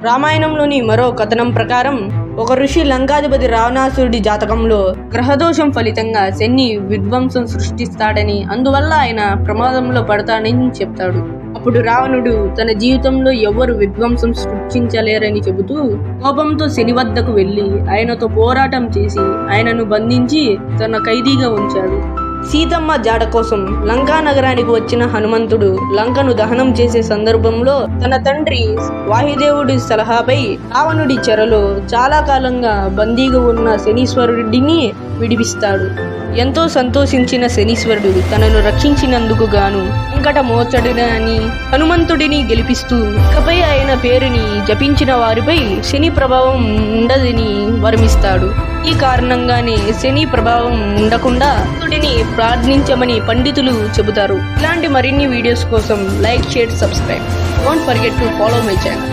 రామాయణంలోని మరో కథనం ప్రకారం ఒక ఋషి లంకాధిపతి రావణాసురుడి జాతకంలో గ్రహదోషం ఫలితంగా శని విధ్వంసం సృష్టిస్తాడని, అందువల్ల ఆయన ప్రమాదంలో పడతాడని చెప్తాడు. అప్పుడు రావణుడు తన జీవితంలో ఎవరు విధ్వంసం సృష్టించలేరని చెబుతూ కోపంతో శని వద్దకు వెళ్లి ఆయనతో పోరాటం చేసి ఆయనను బంధించి తన ఖైదీగా ఉంచాడు. సీతమ్మ జాడ కోసం లంకా నగరానికి వచ్చిన హనుమంతుడు లంకను దహనం చేసే సందర్భంలో తన తండ్రి వాయుదేవుడి సలహాపై రావణుడి చెరలో చాలా కాలంగా బందీగా ఉన్న శనీశ్వరుడిని విడిపిస్తాడు. ఎంతో సంతోషించిన శనీశ్వరుడు తనను రక్షించినందుకు గాను సంకటమోచడిని హనుమంతుడిని గెలిపిస్తూ ఇకపై ఆయన పేరుని జపించిన వారిపై శని ప్రభావం ఉండదని వరమిస్తాడు. ఈ కారణంగానే శని ప్రభావం ఉండకుండా భక్తుడిని ప్రార్థించమని పండితులు చెబుతారు. ఇలాంటి మరిన్ని వీడియోస్ కోసం like, share, subscribe. Don't forget to follow my channel.